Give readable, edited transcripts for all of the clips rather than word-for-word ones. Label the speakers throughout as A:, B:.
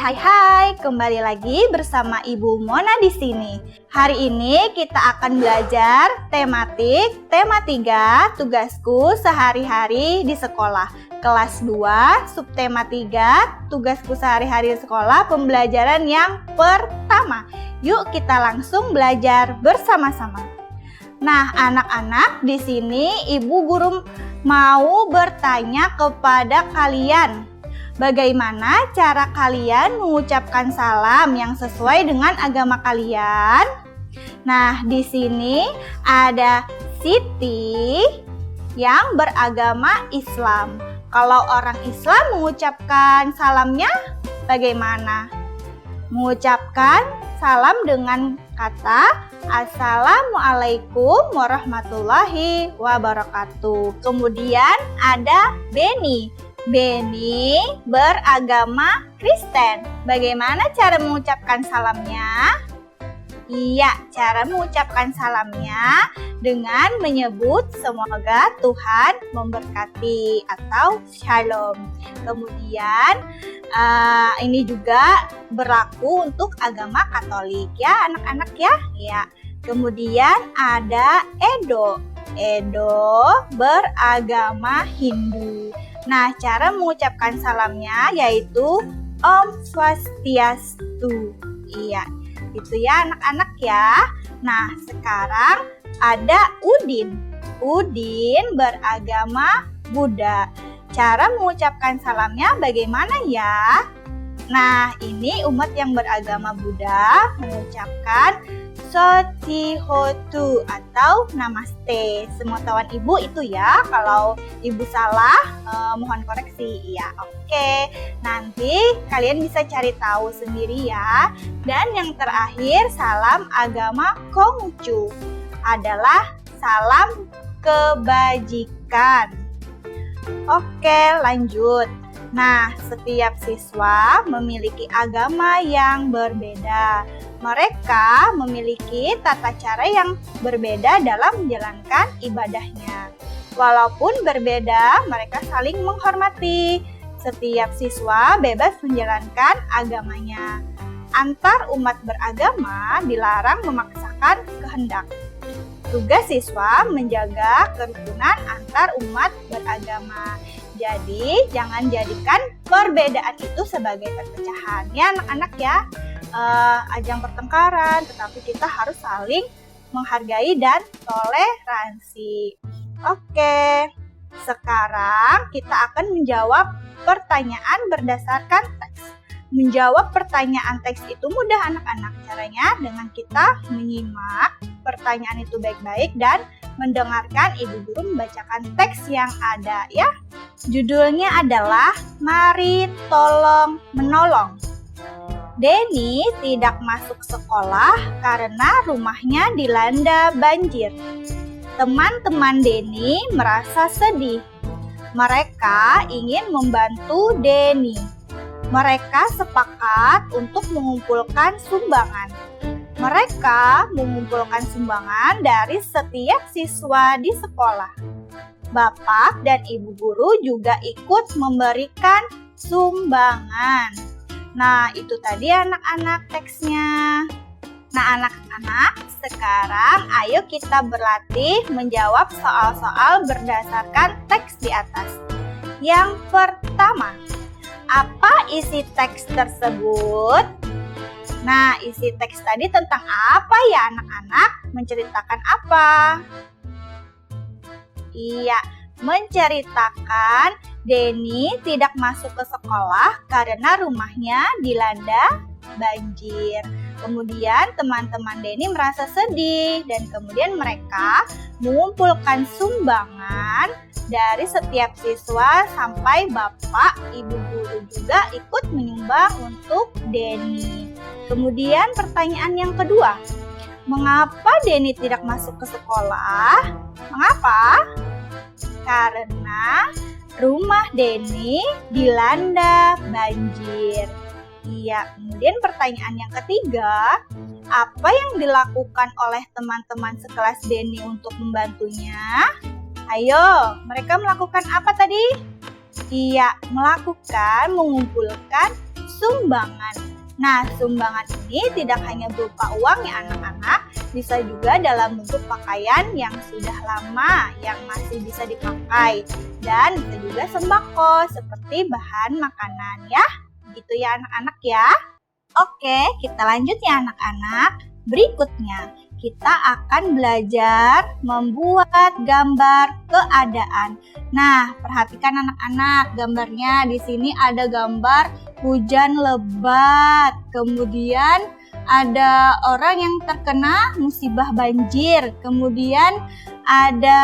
A: Hai, kembali lagi bersama Ibu Mona di sini. Hari ini kita akan belajar tematik tema 3, tugasku sehari-hari di sekolah. Kelas 2, subtema 3, tugasku sehari-hari di sekolah, pembelajaran yang pertama. Yuk kita langsung belajar bersama-sama. Nah, anak-anak, di sini Ibu Guru mau bertanya kepada kalian. Bagaimana cara kalian mengucapkan salam yang sesuai dengan agama kalian? Nah, di sini ada Siti yang beragama Islam. Kalau orang Islam mengucapkan salamnya bagaimana? Mengucapkan salam dengan kata Assalamualaikum warahmatullahi wabarakatuh. Kemudian ada Beni. Beni beragama Kristen. Bagaimana cara mengucapkan salamnya? Iya, cara mengucapkan salamnya dengan menyebut semoga Tuhan memberkati atau shalom. Kemudian ini juga berlaku untuk agama Katolik ya anak-anak ya. Ya. Kemudian ada Edo. Edo beragama Hindu. Nah, cara mengucapkan salamnya yaitu Om Swastiastu. Iya, itu ya anak-anak ya. Nah, sekarang ada Udin. Udin beragama Buddha. Cara mengucapkan salamnya bagaimana ya? Nah, ini umat yang beragama Buddha mengucapkan Sotihotu atau Namaste. Pengetahuan Ibu itu ya. Kalau Ibu salah, mohon koreksi ya. Oke, nanti kalian bisa cari tahu sendiri ya. Dan yang terakhir, salam agama Konghucu adalah salam kebajikan. Oke, lanjut. Nah, setiap siswa memiliki agama yang berbeda. Mereka memiliki tata cara yang berbeda dalam menjalankan ibadahnya. Walaupun berbeda, mereka saling menghormati. Setiap siswa bebas menjalankan agamanya. Antar umat beragama dilarang memaksakan kehendak. Tugas siswa menjaga kerukunan antar umat beragama. Jadi, jangan jadikan perbedaan itu sebagai perpecahan. Ya anak-anak ya, ajang pertengkaran, tetapi kita harus saling menghargai dan toleransi. Oke, sekarang kita akan menjawab pertanyaan berdasarkan teks. Menjawab pertanyaan teks itu mudah anak-anak. Caranya dengan kita menyimak pertanyaan itu baik-baik dan mendengarkan Ibu Guru membacakan teks yang ada ya. Judulnya adalah Mari Tolong Menolong. Deni tidak masuk sekolah karena rumahnya dilanda banjir. Teman-teman Deni merasa sedih. Mereka ingin membantu Deni. Mereka sepakat untuk mengumpulkan sumbangan. Mereka mengumpulkan sumbangan dari setiap siswa di sekolah. Bapak dan Ibu Guru juga ikut memberikan sumbangan. Nah, itu tadi anak-anak teksnya. Nah, anak-anak, sekarang ayo kita berlatih menjawab soal-soal berdasarkan teks di atas. Yang pertama, apa isi teks tersebut? Nah, isi teks tadi tentang apa ya anak-anak? Menceritakan apa? Iya, menceritakan Deni tidak masuk ke sekolah karena rumahnya dilanda banjir. Kemudian teman-teman Deni merasa sedih dan kemudian mereka mengumpulkan sumbangan dari setiap siswa sampai Bapak, Ibu Guru juga ikut menyumbang untuk Deni. Kemudian pertanyaan yang kedua, mengapa Deni tidak masuk ke sekolah? Mengapa? Karena rumah Deni dilanda banjir. Iya, kemudian pertanyaan yang ketiga, apa yang dilakukan oleh teman-teman sekelas Deni untuk membantunya? Ayo, mereka melakukan apa tadi? Iya, mengumpulkan sumbangan. Nah, sumbangan ini tidak hanya berupa uang ya anak-anak, bisa juga dalam bentuk pakaian yang sudah lama, yang masih bisa dipakai. Dan bisa juga sembako, seperti bahan makanan ya. Gitu ya anak-anak ya. Oke, kita lanjut ya anak-anak. Berikutnya, kita akan belajar membuat gambar keadaan. Nah, perhatikan anak-anak, gambarnya di sini ada gambar hujan lebat. Kemudian ada orang yang terkena musibah banjir. Kemudian ada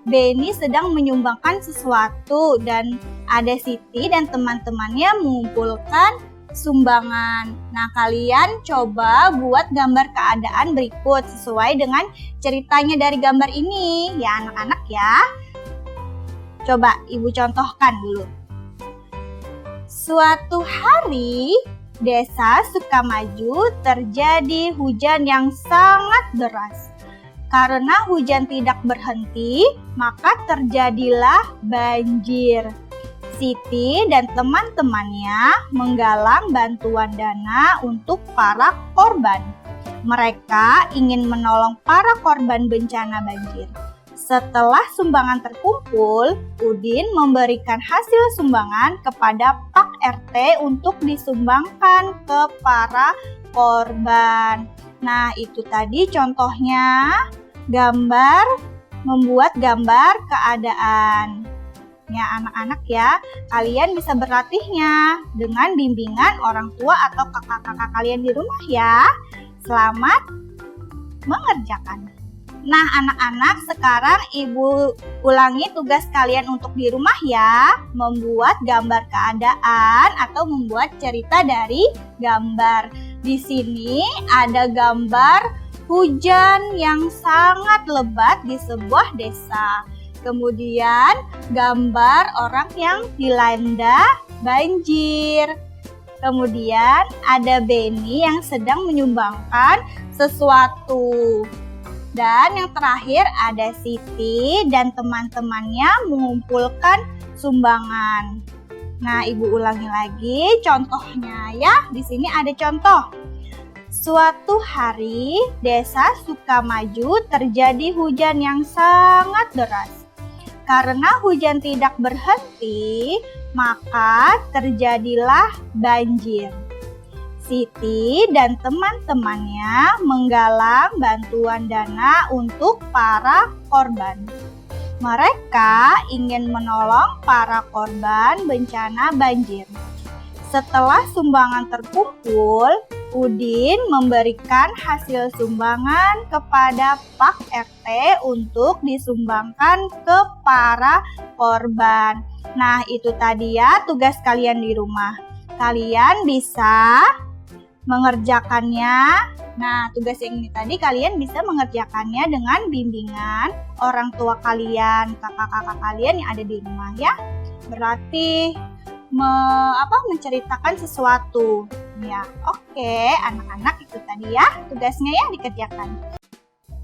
A: Benny sedang menyumbangkan sesuatu dan ada Siti dan teman-temannya mengumpulkan sumbangan. Nah, kalian coba buat gambar keadaan berikut sesuai dengan ceritanya dari gambar ini ya anak-anak ya. Coba Ibu contohkan dulu. Suatu hari Desa Sukamaju terjadi hujan yang sangat deras. Karena hujan tidak berhenti, maka terjadilah banjir. Siti dan teman-temannya menggalang bantuan dana untuk para korban. Mereka ingin menolong para korban bencana banjir. Setelah sumbangan terkumpul, Udin memberikan hasil sumbangan kepada Pak RT untuk disumbangkan ke para korban. Nah, itu tadi contohnya membuat gambar keadaan. Ya anak-anak ya, kalian bisa berlatihnya dengan bimbingan orang tua atau kakak-kakak kalian di rumah ya. Selamat mengerjakan. Nah anak-anak, sekarang Ibu ulangi tugas kalian untuk di rumah ya. Membuat gambar keadaan atau membuat cerita dari gambar. Di sini ada gambar hujan yang sangat lebat di sebuah desa. Kemudian gambar orang yang dilanda banjir. Kemudian ada Benny yang sedang menyumbangkan sesuatu. Dan yang terakhir ada Siti dan teman-temannya mengumpulkan sumbangan. Nah, Ibu ulangi lagi contohnya ya. Di sini ada contoh. Suatu hari Desa Sukamaju terjadi hujan yang sangat deras. Karena hujan tidak berhenti, maka terjadilah banjir. Siti dan teman-temannya menggalang bantuan dana untuk para korban. Mereka ingin menolong para korban bencana banjir. Setelah sumbangan terkumpul, Udin memberikan hasil sumbangan kepada Pak RT untuk disumbangkan ke para korban. Nah, itu tadi ya tugas kalian di rumah. Kalian bisa mengerjakannya. Nah, tugas yang ini tadi kalian bisa mengerjakannya dengan bimbingan orang tua kalian, kakak-kakak kalian yang ada di rumah ya. Berarti menceritakan sesuatu. Ya, oke, anak-anak itu tadi ya tugasnya ya dikerjakan.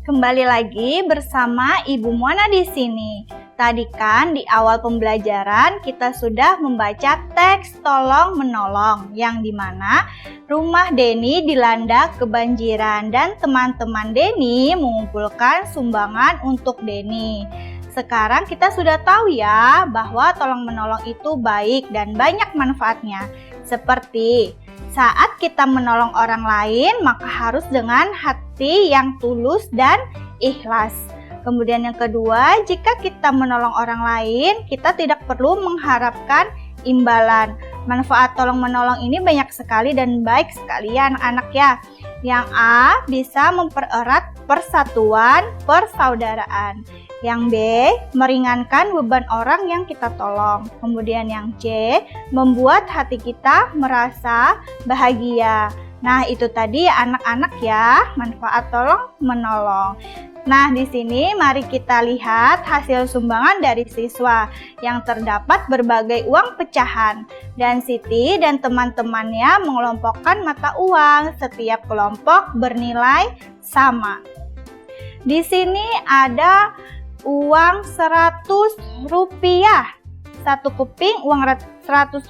A: Kembali lagi bersama Ibu Mona di sini. Tadi kan di awal pembelajaran kita sudah membaca teks tolong menolong yang dimana rumah Denny dilanda kebanjiran dan teman-teman Denny mengumpulkan sumbangan untuk Denny. Sekarang kita sudah tahu ya bahwa tolong menolong itu baik dan banyak manfaatnya. Seperti saat kita menolong orang lain maka harus dengan hati yang tulus dan ikhlas. Kemudian yang kedua, jika kita menolong orang lain, kita tidak perlu mengharapkan imbalan. Manfaat tolong menolong ini banyak sekali dan baik sekali ya anak-anak ya. Yang A, bisa mempererat persatuan, persaudaraan. Yang B, meringankan beban orang yang kita tolong. Kemudian yang C, membuat hati kita merasa bahagia. Nah, itu tadi ya anak-anak ya, manfaat tolong menolong. Nah, di sini mari kita lihat hasil sumbangan dari siswa yang terdapat berbagai uang pecahan. Dan Siti dan teman-temannya mengelompokkan mata uang. Setiap kelompok bernilai sama. Di sini ada uang 100 rupiah. 1 keping uang Rp100.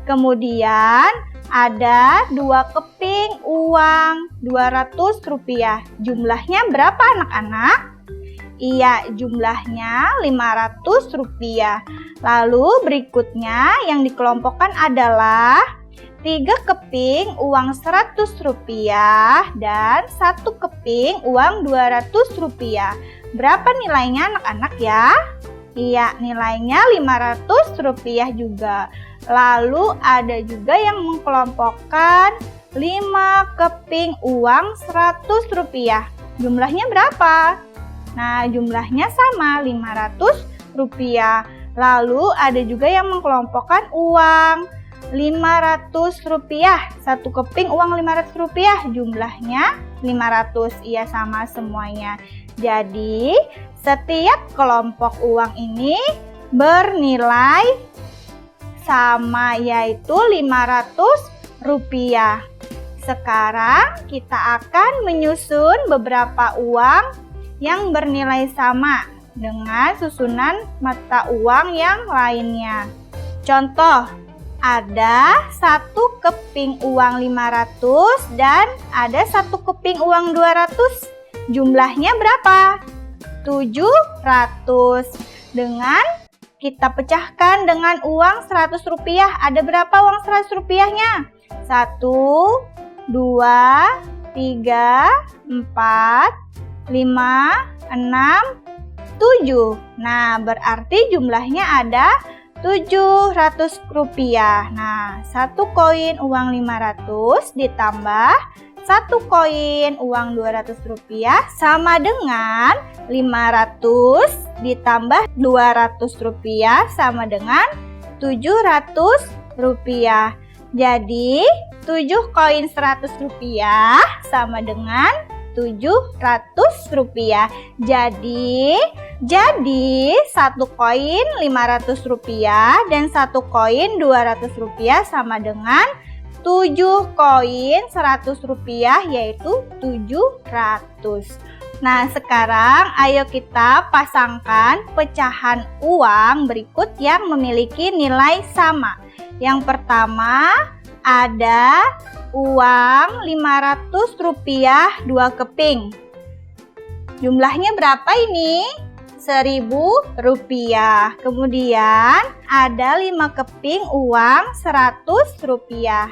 A: Kemudian ada 2 keping uang Rp200. Jumlahnya berapa anak-anak? Iya, jumlahnya Rp500. Lalu berikutnya yang dikelompokkan adalah 3 keping uang Rp100 dan 1 keping uang Rp200. Berapa nilainya anak-anak ya? Iya, nilainya Rp500 juga. Lalu ada juga yang mengkelompokkan 5 keping uang Rp100. Jumlahnya berapa? Nah, jumlahnya sama, Rp500. Lalu ada juga yang mengkelompokkan uang Rp500. 1 keping uang Rp500. Jumlahnya 500. Iya, sama semuanya. Jadi, setiap kelompok uang ini bernilai sama, yaitu Rp500. Sekarang kita akan menyusun beberapa uang yang bernilai sama dengan susunan mata uang yang lainnya. Contoh, ada 1 keping uang Rp500 dan ada 1 keping uang Rp200. Jumlahnya berapa? Rp700. Dengan kita pecahkan dengan uang Rp100. Ada berapa uang Rp100-nya? 1, 2, 3, 4, 5, 6, 7. Nah, berarti jumlahnya ada Rp700. Nah, 1 koin uang Rp500 ditambah 1 koin uang Rp200 sama dengan 500 ditambah Rp200 sama dengan Rp700. Jadi, 7 koin Rp100 sama dengan Rp700. Jadi 1 koin Rp500 dan 1 koin Rp200 sama dengan 7 koin Rp100, yaitu 700. Nah, sekarang ayo kita pasangkan pecahan uang berikut yang memiliki nilai sama. Yang pertama ada uang Rp500 2 keping. Jumlahnya berapa ini? Rp1.000. Kemudian ada 5 keping uang Rp100.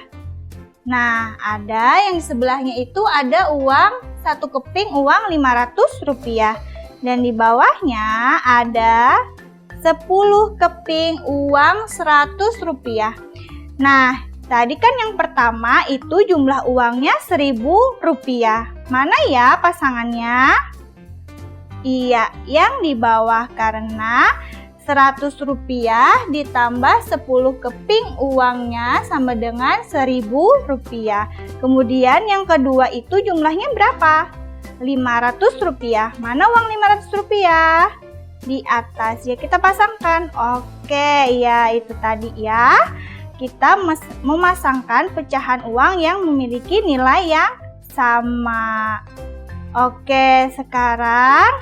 A: Nah, ada yang di sebelahnya itu ada uang 1 keping uang Rp500. Dan di bawahnya ada 10 keping uang Rp100. Nah, tadi kan yang pertama itu jumlah uangnya Rp1.000. Mana ya pasangannya? Iya, yang di bawah, karena Rp100 ditambah 10 keping uangnya sama dengan Rp1.000. Kemudian yang kedua itu jumlahnya berapa? Rp500. Mana uang Rp500? Di atas ya, kita pasangkan. Oke, ya itu tadi ya. Kita memasangkan pecahan uang yang memiliki nilai yang sama. Oke, sekarang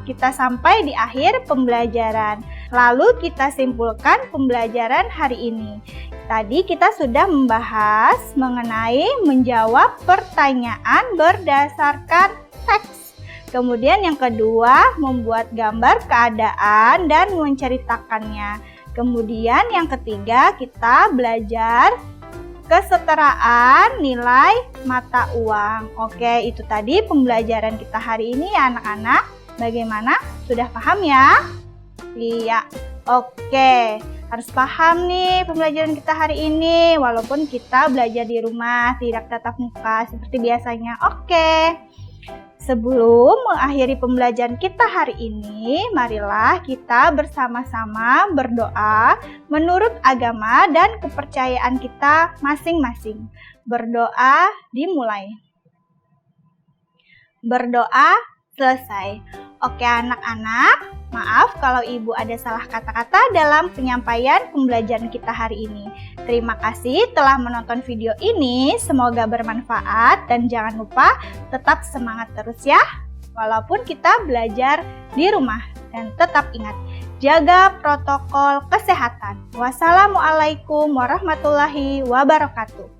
A: kita sampai di akhir pembelajaran. Lalu kita simpulkan pembelajaran hari ini. Tadi kita sudah membahas mengenai menjawab pertanyaan berdasarkan teks. Kemudian yang kedua, membuat gambar keadaan dan menceritakannya. Kemudian yang ketiga, kita belajar kesetaraan nilai mata uang. Oke, itu tadi pembelajaran kita hari ini ya anak-anak. Bagaimana? Sudah paham ya? Iya. Oke, harus paham nih pembelajaran kita hari ini. Walaupun kita belajar di rumah, tidak tatap muka seperti biasanya. Oke. Sebelum mengakhiri pembelajaran kita hari ini, marilah kita bersama-sama berdoa menurut agama dan kepercayaan kita masing-masing. Berdoa dimulai. Berdoa selesai. Oke anak-anak, maaf kalau ibu ada salah kata-kata dalam penyampaian pembelajaran kita hari ini. Terima kasih telah menonton video ini, semoga bermanfaat dan jangan lupa tetap semangat terus ya. Walaupun kita belajar di rumah, dan tetap ingat, jaga protokol kesehatan. Wassalamualaikum warahmatullahi wabarakatuh.